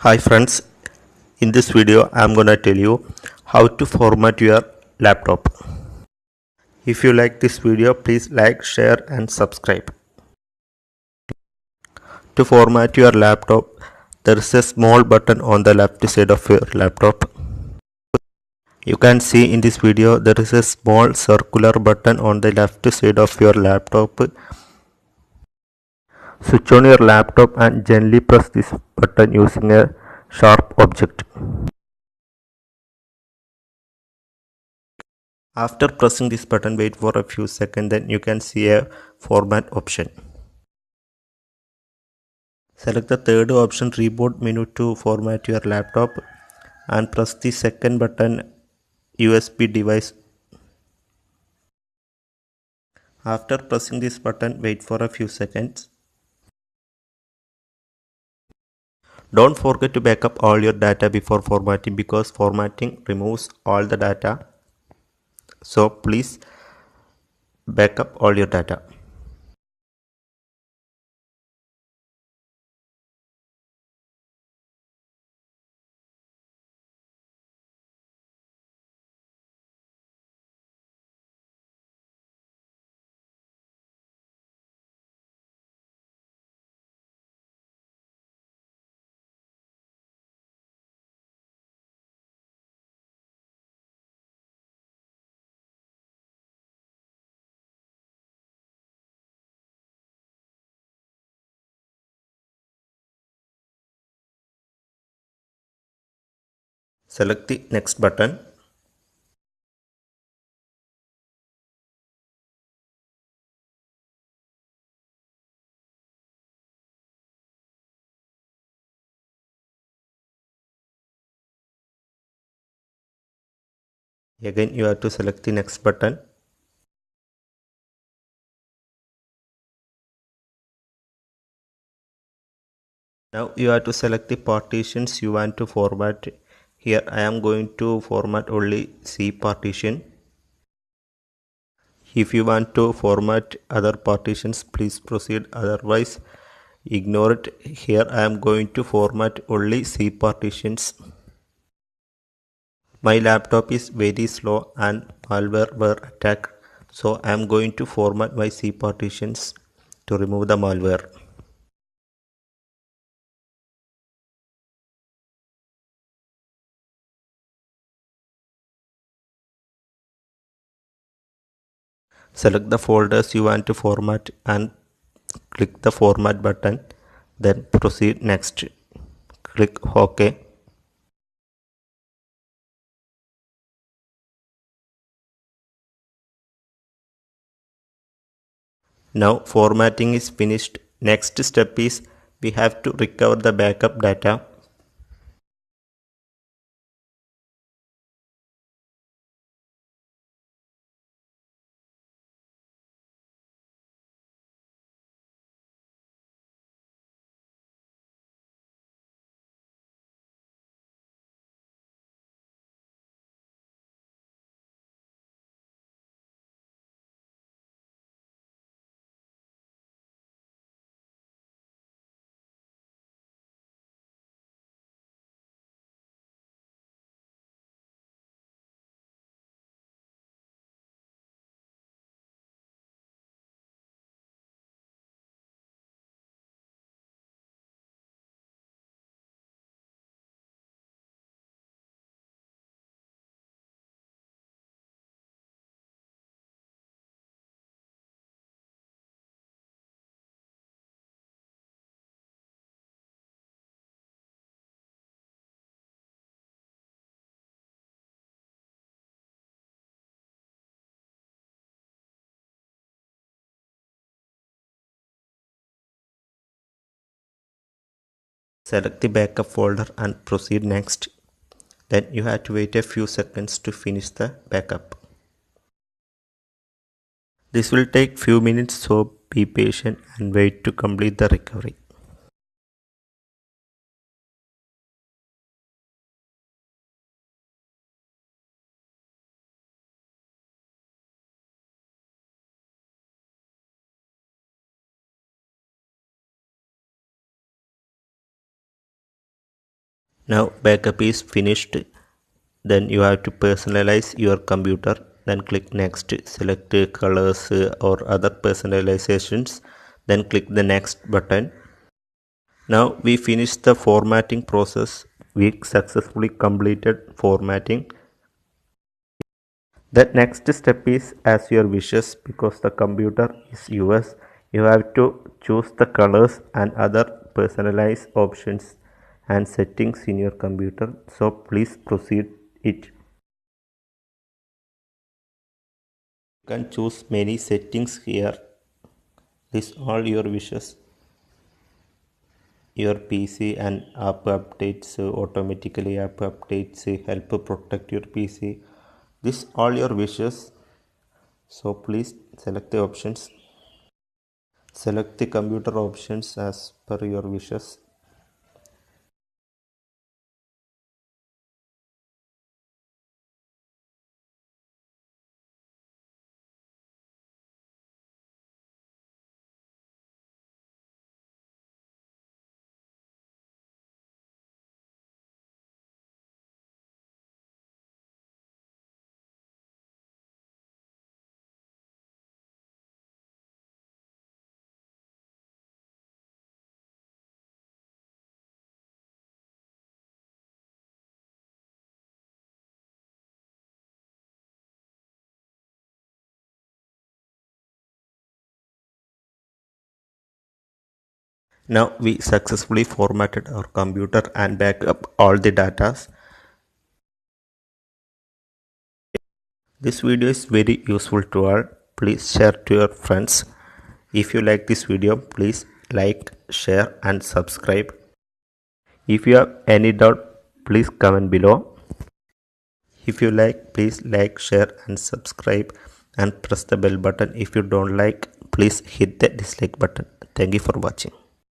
Hi friends, in this video I am gonna tell you how to format your laptop. If you like this video, please like, share and subscribe. To format your laptop, there is a small button on the left side of your laptop. You can see in this video there is a small circular button on the left side of your laptop. Switch on your laptop and gently press this button using a sharp object. After pressing this button, wait for a few seconds, then you can see a format option. Select the third option, Reboot menu, to format your laptop and press the second button, USB device. After pressing this button, wait for a few seconds. Don't forget to back up all your data before formatting because formatting removes all the data. So please back up all your data. Select the next button. Again, you have to select the next button. Now you have to select the partitions you want to format. Here I am going to format only C partition. If you want to format other partitions, please proceed, otherwise ignore it. Here I am going to format only C partitions. My laptop is very slow and malware were attacked, so I am going to format my C partitions to remove the malware. Select the folders you want to format and click the format button, then proceed next. Click OK. Now formatting is finished. Next step is we have to recover the backup data. Select the backup folder and proceed next. Then you have to wait a few seconds to finish the backup. This will take few minutes, so be patient and wait to complete the recovery. Now backup is finished. Then you have to personalize your computer. Then click next, select colors or other personalizations. Then click the next button. Now we finished the formatting process. We successfully completed formatting. The next step is as your wishes, because the computer is yours. You have to choose the colors and other personalized options and settings in your computer. So please proceed it. You can choose many settings here. List all your wishes. Your PC and app updates automatically, app updates help protect your PC. This all your wishes. So please select the options. Select the computer options as per your wishes. Now we successfully formatted our computer and backed up all the data. This video is very useful to all. Please share to your friends. If you like this video, please like, share and subscribe. If you have any doubt, please comment below. If you like, please like, share and subscribe and press the bell button. If you don't like, please hit the dislike button. Thank you for watching.